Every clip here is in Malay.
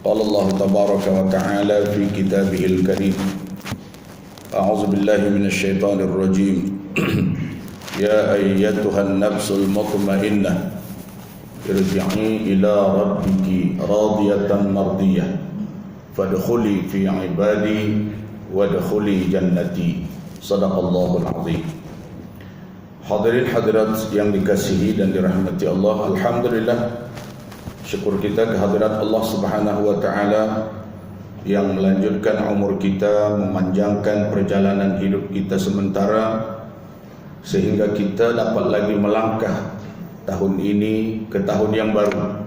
قال الله تبارك وتعالى في كتابه الكريم أعوذ بالله من الشيطان الرجيم يا أيتها النفس المطمئنة ارجعي إلى ربك راضية مرضية فادخلي في عبادي وادخلي جنتي صدق الله العظيم. Hadirin hadirat yang dikasihi dan dirahmati Allah, alhamdulillah, syukur kita kehadirat Allah Subhanahu wa taala yang melanjutkan umur kita, memanjangkan perjalanan hidup kita sementara sehingga kita dapat lagi melangkah tahun ini ke tahun yang baru,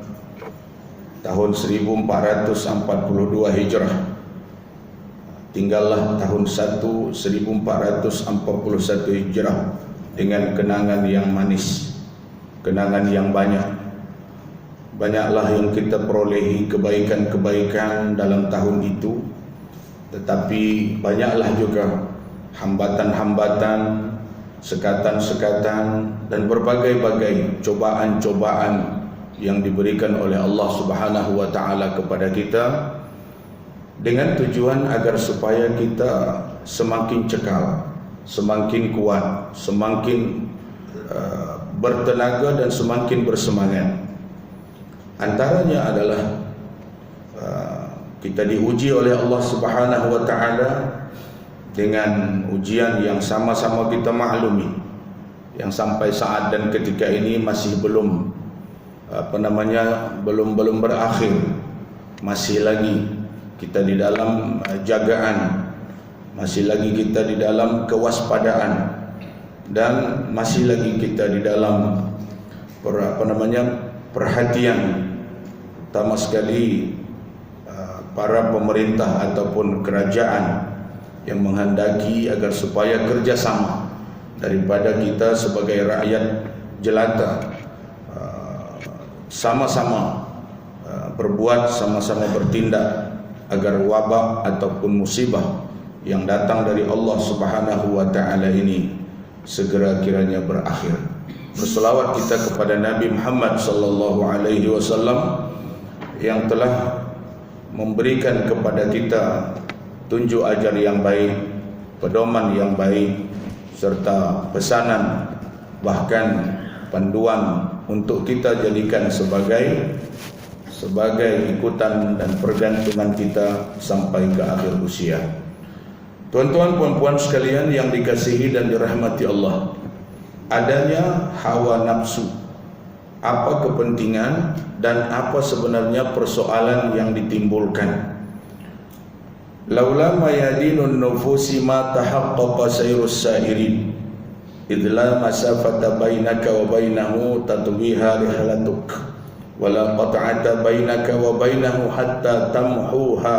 tahun 1442 Hijrah. Tinggallah tahun 1441 Hijrah dengan kenangan yang manis, kenangan yang banyak. Banyaklah yang kita perolehi kebaikan-kebaikan dalam tahun itu, tetapi banyaklah juga hambatan-hambatan, sekatan-sekatan, dan berbagai-bagai cobaan-cobaan yang diberikan oleh Allah Subhanahu wa taala kepada kita dengan tujuan agar supaya kita semakin cekal, semakin kuat, semakin bertenaga dan semakin bersemangat. Antaranya adalah kita diuji oleh Allah Subhanahu wa taala dengan ujian yang sama-sama kita maklumi, yang sampai saat dan ketika ini masih belum belum berakhir. Masih lagi kita di dalam jagaan, masih lagi kita di dalam kewaspadaan, dan masih lagi kita di dalam perhatian, utama sekali para pemerintah ataupun kerajaan yang menghendaki agar supaya kerjasama daripada kita sebagai rakyat jelata sama-sama berbuat, sama-sama bertindak agar wabak ataupun musibah yang datang dari Allah Subhanahu wa taala ini segera kiranya berakhir. Berselawat kita kepada Nabi Muhammad sallallahu alaihi wasallam yang telah memberikan kepada kita tunjuk ajar yang baik, pedoman yang baik, serta pesanan, bahkan panduan untuk kita jadikan sebagai ikutan dan pergantungan kita sampai ke akhir usia. Tuan-tuan, puan-puan sekalian yang dikasihi dan dirahmati Allah, adanya hawa nafsu, apa kepentingan dan apa sebenarnya persoalan yang ditimbulkan. Laula mayadinun nufusi ma tahaqqaqa sayrus sairin idla masafata bainaka wa bainahu tatwiha rihlatuk wala qat'ata bainaka wa bainahu hatta tamhuha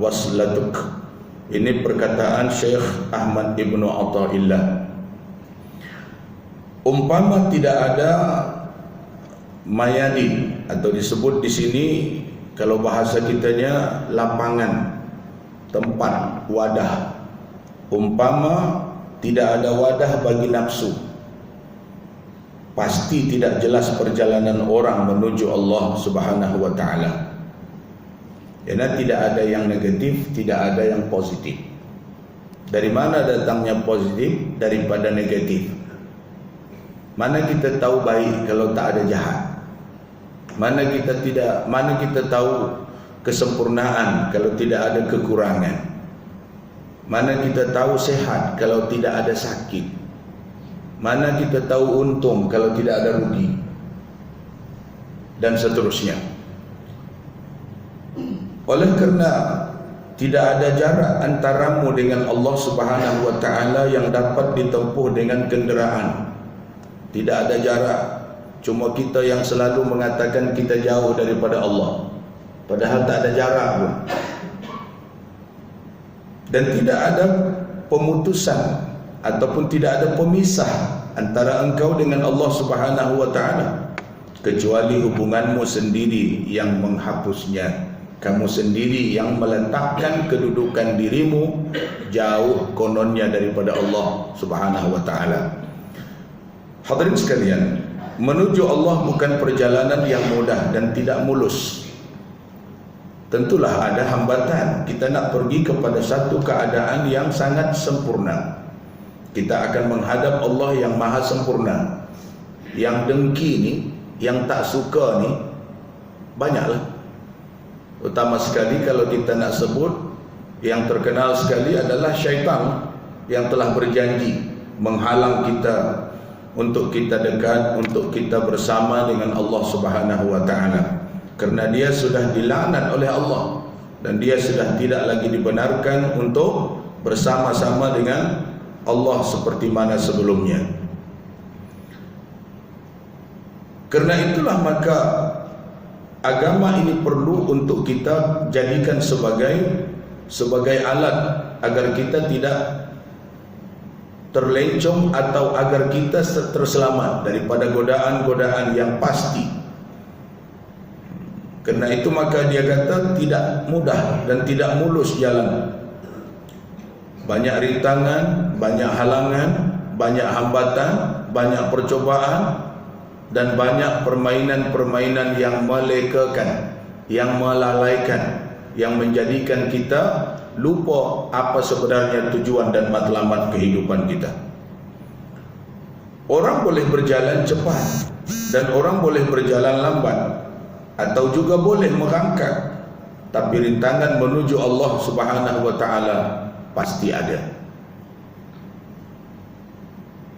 waslatuk. Ini perkataan Syekh Ahmad Ibnu Athaillah. Umpama tidak ada mayadin, atau disebut di sini kalau bahasa kitanya lapangan, tempat, wadah. Umpama tidak ada wadah bagi nafsu, pasti tidak jelas perjalanan orang menuju Allah Subhanahu wa taala. Karena tidak ada yang negatif, tidak ada yang positif. Dari mana datangnya positif daripada negatif? Mana kita tahu baik kalau tak ada jahat? Mana kita tahu kesempurnaan kalau tidak ada kekurangan? Mana kita tahu sehat kalau tidak ada sakit? Mana kita tahu untung kalau tidak ada rugi? Dan seterusnya. Oleh kerana tidak ada jarak antaramu dengan Allah Subhanahu wa taala yang dapat ditempuh dengan kenderaan. Tidak ada jarak. Cuma kita yang selalu mengatakan kita jauh daripada Allah, padahal tak ada jarak pun. Dan tidak ada pemutusan ataupun tidak ada pemisah antara engkau dengan Allah Subhanahu wa taala, kecuali hubunganmu sendiri yang menghapusnya. Kamu sendiri yang meletakkan kedudukan dirimu jauh kononnya daripada Allah Subhanahu wa taala. Hadirin sekalian, menuju Allah bukan perjalanan yang mudah dan tidak mulus. tentulah ada hambatan. Kita nak pergi kepada satu keadaan yang sangat sempurna. Kita akan menghadap Allah yang maha sempurna. Yang dengki ni, yang tak suka ni, banyaklah. Utama sekali kalau kita nak sebut, yang terkenal sekali adalah syaitan yang telah berjanji menghalang kita untuk kita dekat, untuk kita bersama dengan Allah Subhanahu wa taala. Kerana dia sudah dilaknat oleh Allah dan dia sudah tidak lagi dibenarkan untuk bersama-sama dengan Allah seperti mana sebelumnya. Kerana itulah maka agama ini perlu untuk kita jadikan sebagai alat agar kita tidak terlencong atau agar kita terselamat daripada godaan-godaan yang pasti. Kerana itu maka dia kata tidak mudah dan tidak mulus jalan. Banyak rintangan, banyak halangan, banyak hambatan, banyak percobaan dan banyak permainan-permainan yang melekakan, yang melalaikan, yang menjadikan kita lupa apa sebenarnya tujuan dan matlamat kehidupan kita. Orang boleh berjalan cepat dan orang boleh berjalan lambat, atau juga boleh merangkak, tapi rintangan menuju Allah Subhanahu wa taala pasti ada.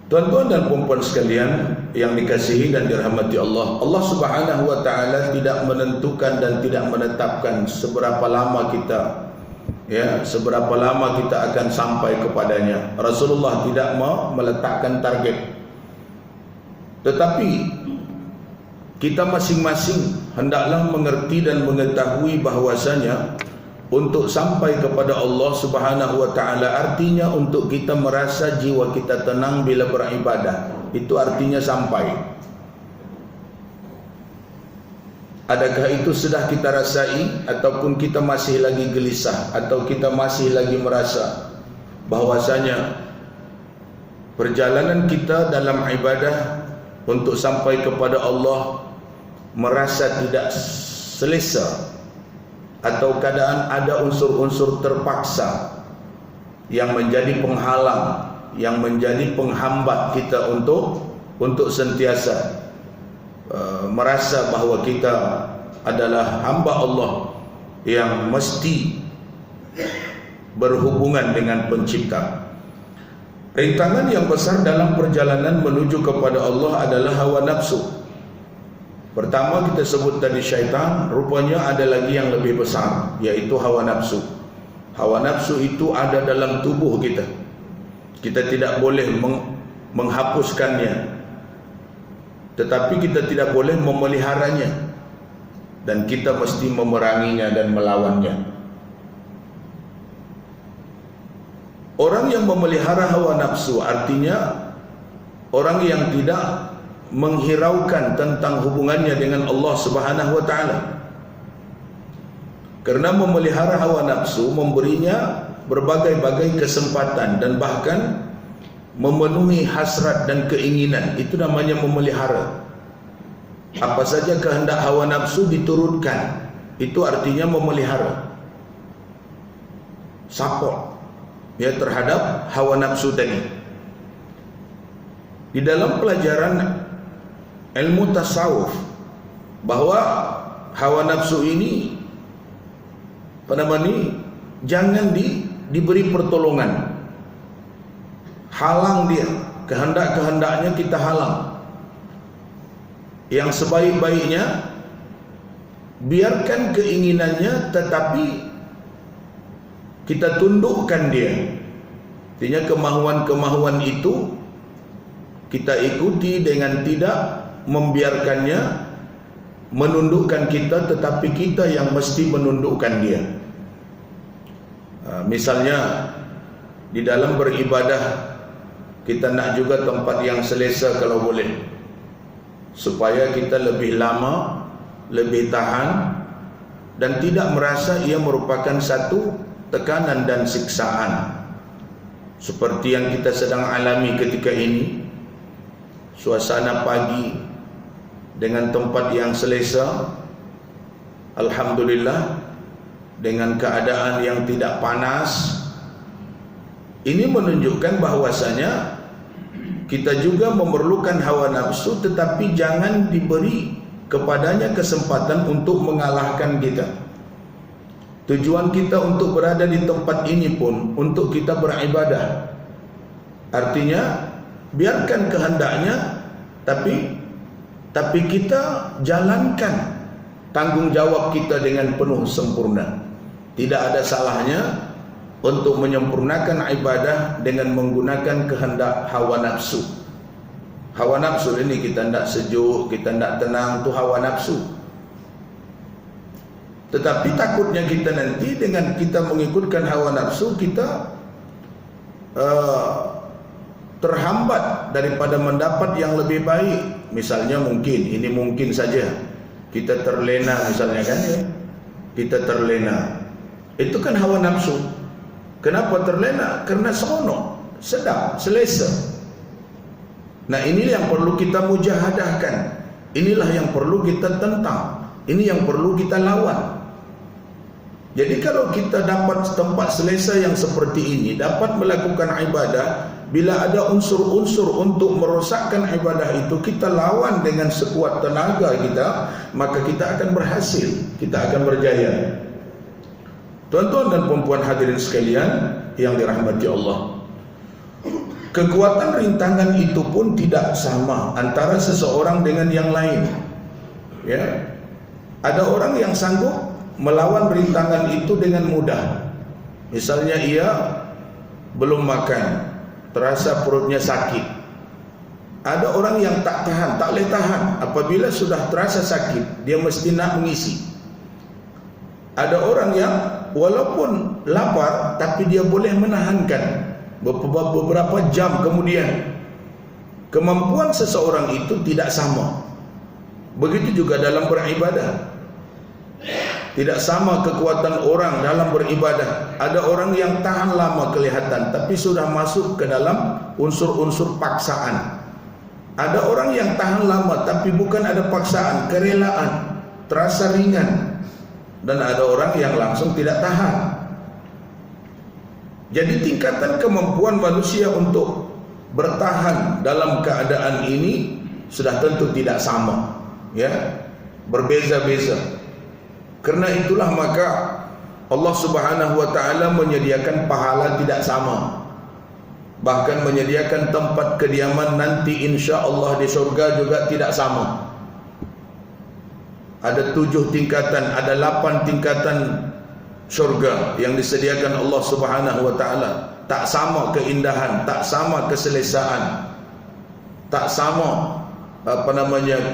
Tuan-tuan dan puan-puan sekalian yang dikasihi dan dirahmati Allah, Allah Subhanahu wa taala tidak menentukan dan tidak menetapkan seberapa lama kita akan sampai kepadanya. Rasulullah tidak meletakkan target. Tetapi kita masing-masing hendaklah mengerti dan mengetahui bahwasanya untuk sampai kepada Allah Subhanahu wa taala artinya untuk kita merasa jiwa kita tenang bila beribadah. Itu artinya sampai. Adakah itu sudah kita rasai ataupun kita masih lagi gelisah atau kita masih lagi merasa bahwasanya perjalanan kita dalam ibadah untuk sampai kepada Allah merasa tidak selesa atau keadaan ada unsur-unsur terpaksa yang menjadi penghalang, yang menjadi penghambat kita untuk sentiasa merasa bahawa kita adalah hamba Allah yang mesti berhubungan dengan pencipta. Rintangan yang besar dalam perjalanan menuju kepada Allah adalah hawa nafsu. Pertama kita sebut tadi syaitan, rupanya ada lagi yang lebih besar, yaitu hawa nafsu. Hawa nafsu itu ada dalam tubuh kita. Kita tidak boleh menghapuskannya, tetapi kita tidak boleh memeliharanya, dan kita mesti memeranginya dan melawannya. Orang yang memelihara hawa nafsu artinya orang yang tidak menghiraukan tentang hubungannya dengan Allah Subhanahu wa taala. Kerana memelihara hawa nafsu memberinya berbagai-bagai kesempatan dan bahkan memenuhi hasrat dan keinginan. Itu namanya memelihara. Apa saja kehendak hawa nafsu diturunkan, itu artinya memelihara. Support terhadap hawa nafsu tadi. Di dalam pelajaran ilmu tasawuf, bahawa hawa nafsu ini jangan diberi pertolongan. Halang dia, kehendak-kehendaknya kita halang. Yang sebaik-baiknya biarkan keinginannya, tetapi kita tundukkan dia. Artinya kemahuan-kemahuan itu kita ikuti dengan tidak membiarkannya menundukkan kita, tetapi kita yang mesti menundukkan dia. Misalnya di dalam beribadah, kita nak juga tempat yang selesa kalau boleh, supaya kita lebih lama, lebih tahan, dan tidak merasa ia merupakan satu tekanan dan siksaan seperti yang kita sedang alami ketika ini. Suasana pagi dengan tempat yang selesa, alhamdulillah, dengan keadaan yang tidak panas. Ini menunjukkan bahwasanya kita juga memerlukan hawa nafsu, tetapi jangan diberi kepadanya kesempatan untuk mengalahkan kita. Tujuan kita untuk berada di tempat ini pun untuk kita beribadah. Artinya biarkan kehendaknya, tapi kita jalankan tanggung jawab kita dengan penuh sempurna. Tidak ada salahnya untuk menyempurnakan ibadah dengan menggunakan kehendak hawa nafsu. Hawa nafsu ini kita tidak sejuk, kita tidak tenang, itu hawa nafsu. Tetapi takutnya kita nanti dengan kita mengikutkan hawa nafsu, kita terhambat daripada mendapat yang lebih baik. Misalnya ini mungkin saja kita terlena misalnya kan ya. Kita terlena. Itu kan hawa nafsu. Kenapa terlena? Karena seronok, sedap, selesa. Nah, inilah yang perlu kita mujahadahkan. Inilah yang perlu kita tentang. Ini yang perlu kita lawan. Jadi kalau kita dapat tempat selesa yang seperti ini, dapat melakukan ibadah, bila ada unsur-unsur untuk merosakkan ibadah itu, kita lawan dengan sekuat tenaga kita, maka kita akan berhasil, kita akan berjaya. Tuan-tuan dan puan-puan hadirin sekalian yang dirahmati Allah, kekuatan rintangan itu pun tidak sama antara seseorang dengan yang lain. Ya, ada orang yang sanggup melawan rintangan itu dengan mudah. Misalnya ia belum makan, terasa perutnya sakit. Ada orang yang tak tahan, tak boleh tahan. Apabila sudah terasa sakit, dia mesti nak mengisi. Ada orang yang walaupun lapar, tapi dia boleh menahankan beberapa jam kemudian. Kemampuan seseorang itu tidak sama. Begitu juga dalam beribadah. Tidak sama kekuatan orang dalam beribadah. Ada orang yang tahan lama kelihatan, tapi sudah masuk ke dalam unsur-unsur paksaan. Ada orang yang tahan lama, tapi bukan ada paksaan, kerelaan, terasa ringan. Dan ada orang yang langsung tidak tahan. Jadi tingkatan kemampuan manusia untuk bertahan dalam keadaan ini sudah tentu tidak sama, ya, berbeza-beza. Karena itulah maka Allah Subhanahu wa taala menyediakan pahala tidak sama. Bahkan menyediakan tempat kediaman nanti insya-Allah di surga juga tidak sama. Ada 7 tingkatan, ada 8 tingkatan surga yang disediakan Allah Subhanahu wa taala. Tak sama keindahan, tak sama keselesaan, tak sama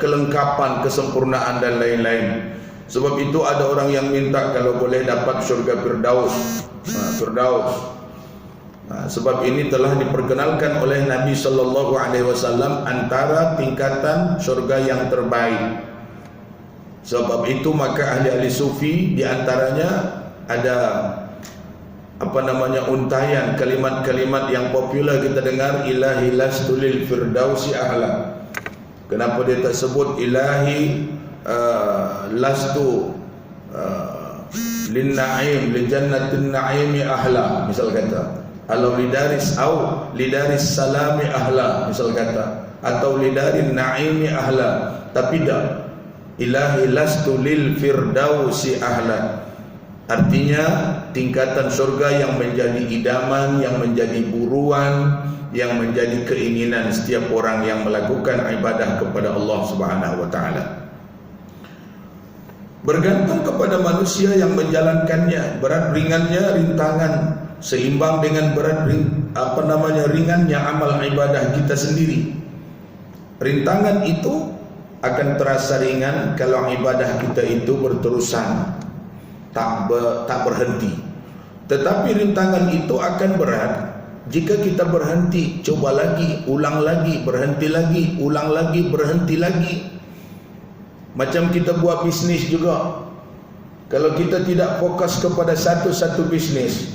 kelengkapan, kesempurnaan dan lain-lain. Sebab itu ada orang yang minta kalau boleh dapat surga Firdaus. Firdaus. Sebab ini telah diperkenalkan oleh Nabi sallallahu alaihi wasallam antara tingkatan surga yang terbaik. Sebab itu maka ahli-ahli sufi di antaranya ada untayan kalimat-kalimat yang popular kita dengar, ilahi lastu lil firdausi ahla. Kenapa dia tak sebut ilahi lastu lin na'im li jannatin na'imi ahla, misal kata, atau lidaris salami ahla, misal kata, atau lidarin na'imi ahla. Tapi tak, ilahi lastu lil firdausi ahla, artinya tingkatan surga yang menjadi idaman, yang menjadi buruan, yang menjadi keinginan setiap orang yang melakukan ibadah kepada Allah Subhanahu wa taala. Bergantung kepada manusia yang menjalankannya, berat ringannya rintangan seimbang dengan ringannya amal ibadah kita sendiri. Rintangan itu akan terasa ringan kalau ibadah kita itu berterusan, tak berhenti. Tetapi rintangan itu akan berat jika kita berhenti, coba lagi, ulang lagi, berhenti lagi, ulang lagi, berhenti lagi. Macam kita buat bisnis juga. Kalau kita tidak fokus kepada satu bisnis,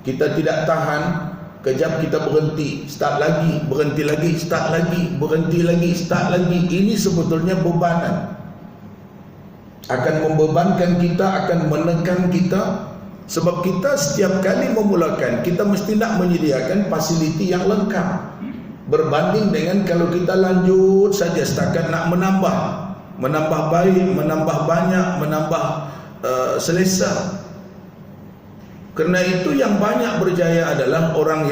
kita tidak tahan, kejap kita berhenti, start lagi, berhenti lagi, start lagi, berhenti lagi, start lagi. Ini sebetulnya bebanan. akan membebankan kita, akan menekan kita. Sebab kita setiap kali memulakan, kita mesti nak menyediakan fasiliti yang lengkap, berbanding dengan kalau kita lanjut saja setakat nak menambah baik, menambah banyak, menambah selesa. Kerana itu yang banyak berjaya adalah orang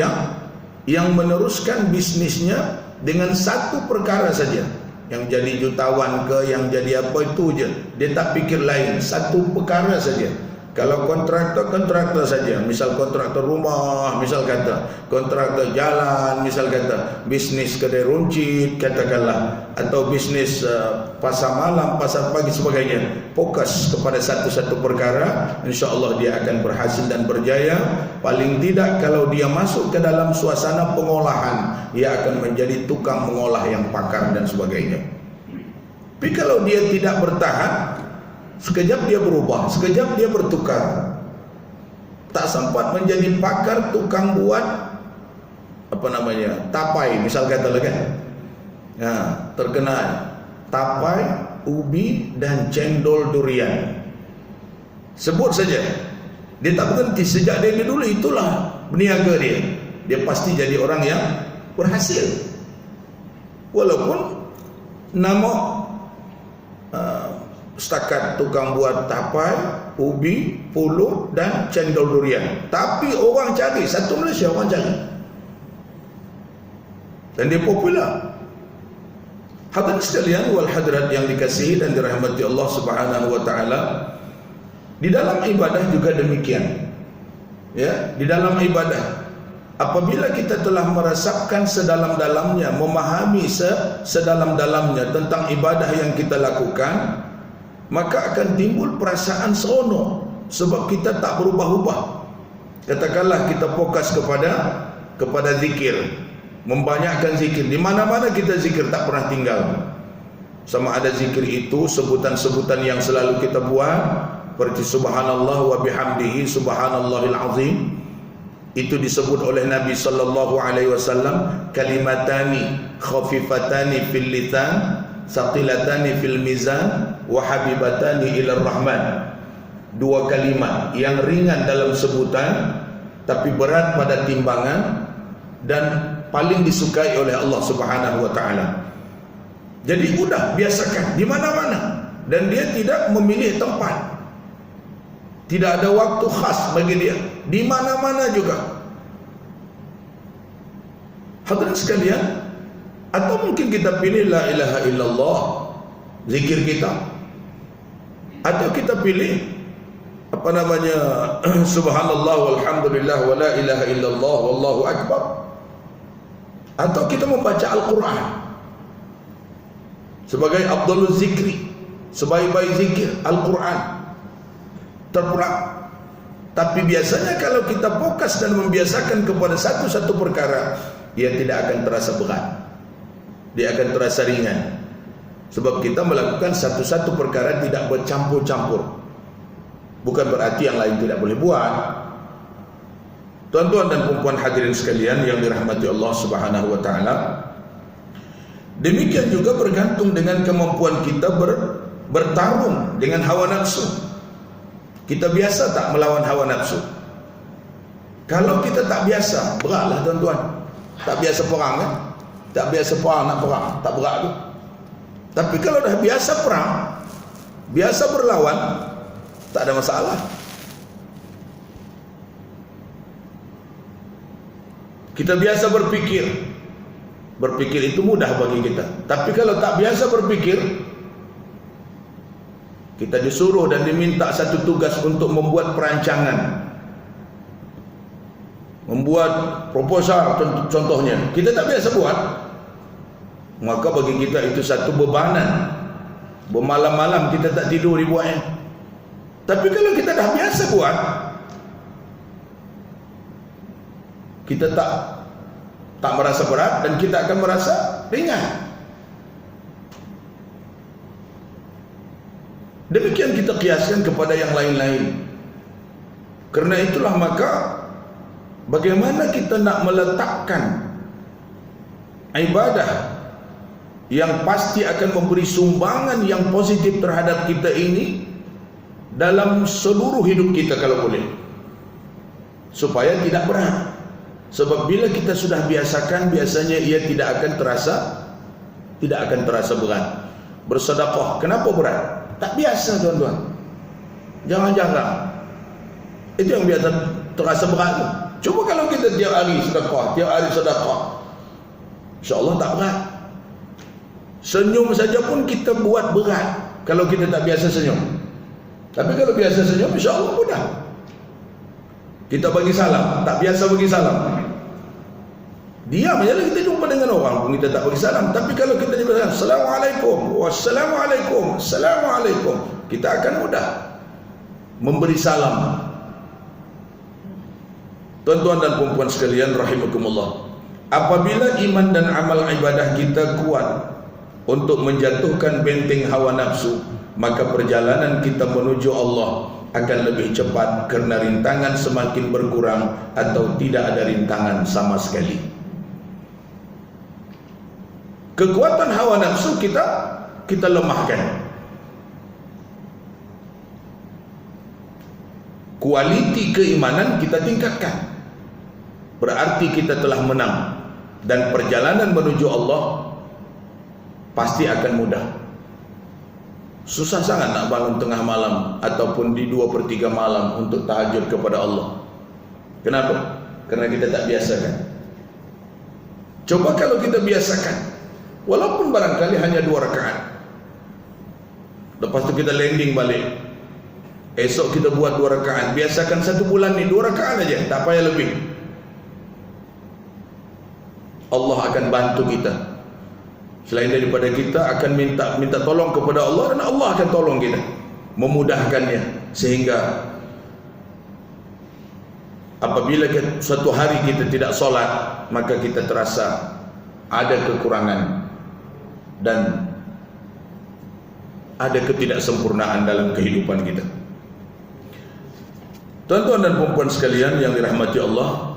yang meneruskan bisnisnya dengan satu perkara saja. Yang jadi jutawan ke, yang jadi apa itu je, dia tak fikir lain, satu perkara saja. Kalau kontraktor saja, misal kontraktor rumah, misal kata kontraktor jalan, misal kata bisnis kedai runcit katakanlah, atau bisnis pasar malam, pasar pagi sebagainya, fokus kepada satu-satu perkara, insya-Allah dia akan berhasil dan berjaya. Paling tidak kalau dia masuk ke dalam suasana pengolahan, dia akan menjadi tukang mengolah yang pakar dan sebagainya. Tapi kalau dia tidak bertahan, sekejap dia berubah, sekejap dia bertukar, tak sempat menjadi pakar tukang buat tapai, misal kata kan, terkenal tapai, ubi dan cendol durian, sebut saja, dia tak berhenti. Sejak dari dulu itulah berniaga dia pasti jadi orang yang berhasil, walaupun nama setakat tukang buat tapai, ubi, pulut dan cendol durian, tapi orang cari, satu Malaysia orang cari, dan dia popular. Hadirin sekalian wal hadirat yang dikasihi dan dirahmati Allah Subhanahu wa taala, di dalam ibadah juga demikian. Ya, di dalam ibadah, apabila kita telah meresapkan sedalam-dalamnya, memahami sedalam-dalamnya tentang ibadah yang kita lakukan, maka akan timbul perasaan seronok sebab kita tak berubah-ubah. Katakanlah kita fokus kepada zikir, membanyakkan zikir, di mana-mana kita zikir tak pernah tinggal. Sama ada zikir itu sebutan-sebutan yang selalu kita buat, seperti subhanallah wa bihamdihi subhanallahil azim, itu disebut oleh Nabi sallallahu alaihi wasallam kalimatani khafifatani fil lisan saqilatani fil mizan wa habibatani ila rahman. Dua kalimat yang ringan dalam sebutan tapi berat pada timbangan dan paling disukai oleh Allah Subhanahu wa taala. Jadi mudah, biasakan di mana-mana, dan dia tidak memilih tempat. Tidak ada waktu khas bagi dia, di mana-mana juga. Hadirin sekalian, atau mungkin kita pilih la ilaha illallah, zikir kita, atau kita pilih subhanallah walhamdulillah wa la ilaha illallah wallahu akbar, atau kita membaca Al-Quran sebagai afdalul zikri, sebaik-baik zikir Al-Quran terpulang. Tapi biasanya kalau kita fokus dan membiasakan kepada satu-satu perkara, dia tidak akan terasa berat, dia akan terasa ringan, sebab kita melakukan satu-satu perkara tidak bercampur-campur. Bukan berarti yang lain tidak boleh buat. Tuan-tuan dan puan-puan hadirin sekalian yang dirahmati Allah Subhanahu wa taala, demikian juga bergantung dengan kemampuan kita bertarung dengan hawa nafsu. Kita biasa tak melawan hawa nafsu? Kalau kita tak biasa, beratlah tuan-tuan. Tak biasa perang kan? Tak biasa perang, nak perang, tak berat tu. Tapi kalau dah biasa perang, biasa berlawan, tak ada masalah. Kita biasa berpikir, berpikir itu mudah bagi kita. Tapi kalau tak biasa berpikir, kita disuruh dan diminta satu tugas untuk membuat perancangan, membuat proposal contohnya, kita tak biasa buat, maka bagi kita itu satu bebanan. Bermalam-malam kita tak tidur dibuatnya. Tapi kalau kita dah biasa buat, kita tak merasa berat dan kita akan merasa ringan. Demikian kita kiaskan kepada yang lain-lain. Kerana itulah maka bagaimana kita nak meletakkan ibadah yang pasti akan memberi sumbangan yang positif terhadap kita ini dalam seluruh hidup kita kalau boleh, supaya tidak berat. Sebab bila kita sudah biasakan, biasanya ia tidak akan terasa berat. Bersedekah, kenapa berat? Tak biasa tuan-tuan. Jangan-jangan itu yang biasa terasa berat tu. Cuba kalau kita tiap hari sedekah, insya-Allah tak berat. Senyum saja pun kita buat berat kalau kita tak biasa senyum. Tapi kalau biasa senyum, insya-Allah mudah. Kita bagi salam, tak biasa bagi salam, diam aja lah, kita jumpa dengan orang pun kita tak bagi salam. Tapi kalau kita jumpa, Assalamualaikum, Wassalamualaikum, Assalamualaikum, kita akan mudah memberi salam. Tuan-tuan dan puan-puan sekalian rahimakumullah, apabila iman dan amal ibadah kita kuat untuk menjatuhkan benteng hawa nafsu, maka perjalanan kita menuju Allah akan lebih cepat kerana rintangan semakin berkurang atau tidak ada rintangan sama sekali. Kekuatan hawa nafsu kita lemahkan. Kualiti keimanan kita tingkatkan. Berarti kita telah menang, dan perjalanan menuju Allah pasti akan mudah. Susah sangat nak bangun tengah malam ataupun di 2/3 malam untuk tahajud kepada Allah. Kenapa? Kerana kita tak biasakan. Coba kalau kita biasakan, walaupun barangkali hanya 2 rakaat, lepas tu kita landing balik, esok kita buat 2 rakaat. Biasakan 1 bulan ni 2 rakaat aja, tak payah lebih. Allah akan bantu kita. Selain daripada kita akan minta tolong kepada Allah, dan Allah akan tolong kita, memudahkannya, sehingga apabila suatu hari kita tidak solat, maka kita terasa ada kekurangan dan ada ketidaksempurnaan dalam kehidupan kita. Tuan-tuan dan puan-puan sekalian yang dirahmati Allah,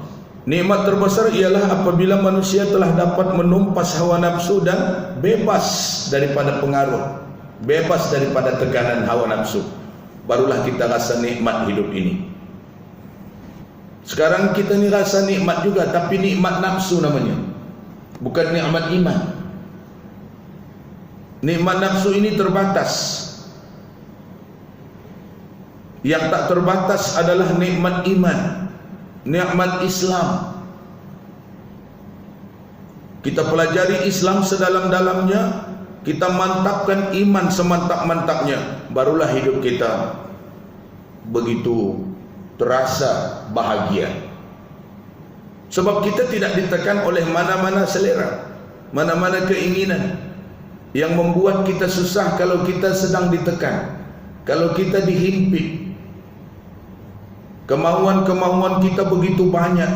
nikmat terbesar ialah apabila manusia telah dapat menumpas hawa nafsu dan bebas daripada pengaruh, bebas daripada tekanan hawa nafsu. Barulah kita rasa nikmat hidup ini. Sekarang kita ni rasa nikmat juga, tapi nikmat nafsu namanya, bukan nikmat iman. Nikmat nafsu ini terbatas. Yang tak terbatas adalah nikmat iman, nikmat Islam. Kita pelajari Islam sedalam-dalamnya, kita mantapkan iman semantap-mantapnya, barulah hidup kita begitu terasa bahagia. Sebab kita tidak ditekan oleh mana-mana selera, mana-mana keinginan yang membuat kita susah kalau kita sedang ditekan, kalau kita dihimpit. Kemauan-kemauan kita begitu banyak.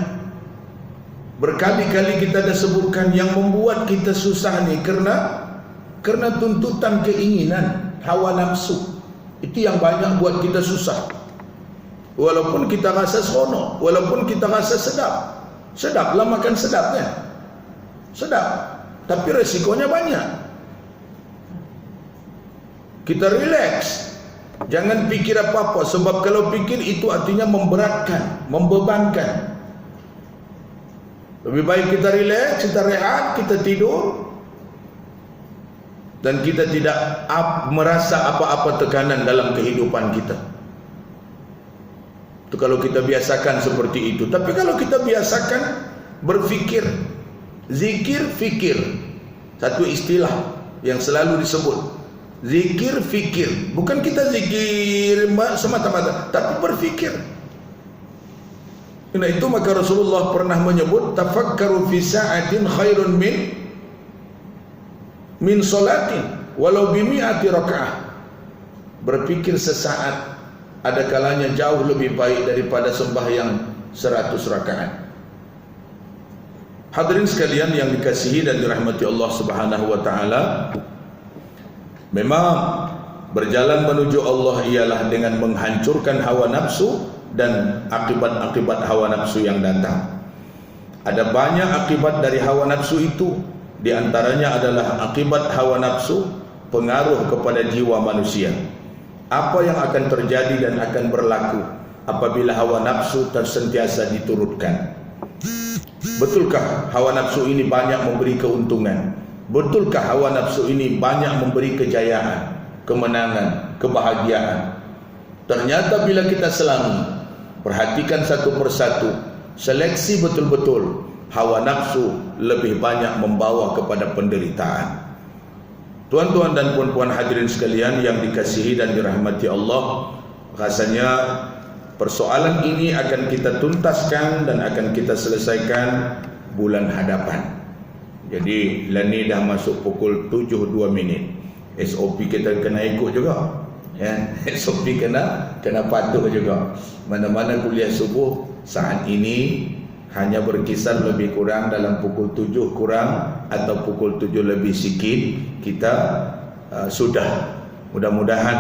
Berkali-kali kita dah sebutkan yang membuat kita susah ni kerana tuntutan keinginan, hawa nafsu. Itu yang banyak buat kita susah. Walaupun kita rasa seronok, walaupun kita rasa sedap. Sedaplah makan sedapnya, sedap, tapi resikonya banyak. Kita relax, jangan fikir apa-apa, sebab kalau fikir itu artinya memberatkan, membebankan. Lebih baik kita relax, kita rehat, kita tidur, dan kita tidak merasa apa-apa tekanan dalam kehidupan kita. Itu kalau kita biasakan seperti itu. Tapi kalau kita biasakan berfikir, zikir, fikir, satu istilah yang selalu disebut, zikir, fikir. Bukan kita zikir semata-mata, tapi berfikir. Karena itu maka Rasulullah pernah menyebut, tafakkaru fi sa'atin khairun min salatin walau bimi'ati raka'ah. Berfikir sesaat ada kalanya jauh lebih baik daripada sembahyang 100 rakaat. Hadirin sekalian yang dikasihi dan dirahmati Allah Subhanahu wa taala, memang berjalan menuju Allah ialah dengan menghancurkan hawa nafsu dan akibat-akibat hawa nafsu yang datang. Ada banyak akibat dari hawa nafsu itu Di antaranya adalah akibat hawa nafsu pengaruh kepada jiwa manusia. Apa yang akan terjadi dan akan berlaku apabila hawa nafsu tersentiasa diturutkan? Betulkah hawa nafsu ini banyak memberi keuntungan? Betulkah hawa nafsu ini banyak memberi kejayaan, kemenangan, kebahagiaan? Ternyata bila kita selami, perhatikan satu persatu, seleksi betul-betul, hawa nafsu lebih banyak membawa kepada penderitaan. Tuan-tuan dan puan-puan hadirin sekalian yang dikasihi dan dirahmati Allah, rasanya persoalan ini akan kita tuntaskan dan akan kita selesaikan bulan hadapan. Jadi lani dah masuk pukul 7.02. SOP kita kena ikut juga, ya. SOP kena patuh juga. Mana-mana kuliah subuh saat ini hanya berkisar lebih kurang dalam pukul 7 kurang atau pukul 7 lebih sikit kita sudah. Mudah-mudahan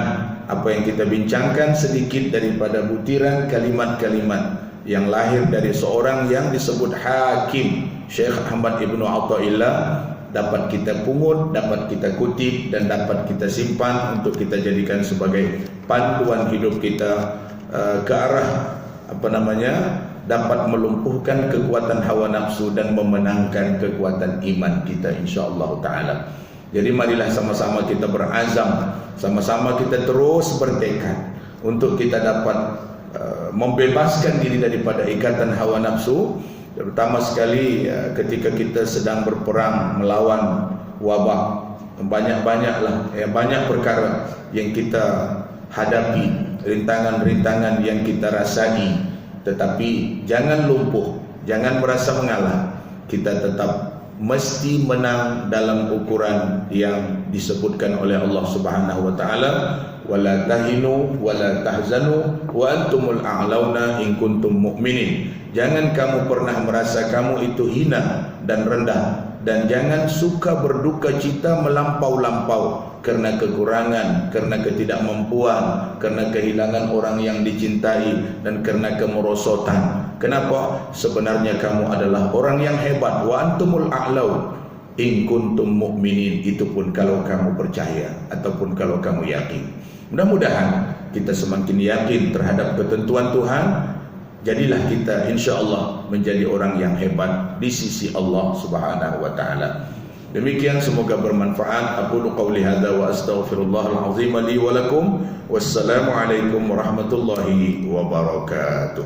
apa yang kita bincangkan sedikit daripada butiran kalimat-kalimat yang lahir dari seorang yang disebut Hakim, Syekh Ahmad Ibnu Athaillah, dapat kita pungut, dapat kita kutip dan dapat kita simpan untuk kita jadikan sebagai panduan hidup kita ke arah dapat melumpuhkan kekuatan hawa nafsu dan memenangkan kekuatan iman kita insya-Allah taala. Jadi marilah sama-sama kita berazam, sama-sama kita terus bertekad untuk kita dapat membebaskan diri daripada ikatan hawa nafsu, terutama sekali ketika kita sedang berperang melawan wabak. Banyak-banyaklah banyak perkara yang kita hadapi, rintangan-rintangan yang kita rasai. Tetapi jangan lumpuh, jangan merasa mengalah. Kita tetap mesti menang dalam ukuran yang disebutkan oleh Allah Subhanahu wa taala, wala tahinu wala tahzanu wa antumul a'launa in kuntum mu'minin. Jangan kamu pernah merasa kamu itu hina dan rendah, dan jangan suka berduka cita melampau-lampau karena kekurangan, karena ketidakmampuan, karena kehilangan orang yang dicintai, dan karena kemerosotan. Kenapa? Sebenarnya kamu adalah orang yang hebat. Wa antumul a'lau in kuntum mu'minin. Itu pun kalau kamu percaya ataupun kalau kamu yakin. Mudah-mudahan kita semakin yakin terhadap ketentuan Tuhan. Jadilah kita insya-Allah menjadi orang yang hebat di sisi Allah Subhanahu wa taala. Demikian, semoga bermanfaat. Aqulu qawli hadza wa astaghfirullahal azim li wa lakum. Wassalamu alaikum warahmatullahi wabarakatuh.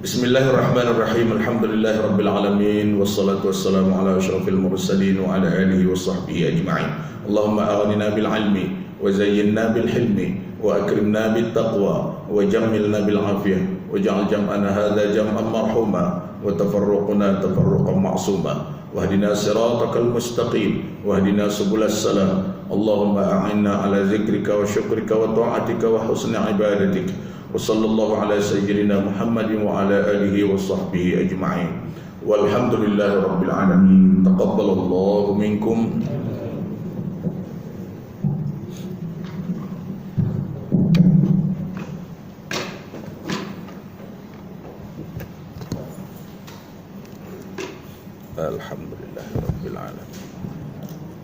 Bismillahirrahmanirrahim. Alhamdulillahirabbil alamin, wassalatu wassalamu ala asyrafil mursalin wa ala alihi washabbihi ajma'in. Allahumma aghnina bil ilmi wa zayyinna bil hilmi wa akrimna bit taqwa wa jammilna bil afiyah waj'al jam'ana hadza jam'an marhuma wa tafarruquna tafarruqan ma'suma. Wahdina siratakal mustaqim wahdina subulas salam. Allahumma a'inna ala zikrika wa syukrika wa ta'atika wa husni ibadatik. Wa sallallahu ala sayyidina Muhammadin wa ala alihi wa sahbihi ajma'in. Walhamdulillahi rabbil alamin. Taqabbalallahu minkum. Alhamdulillahirabbil alamin.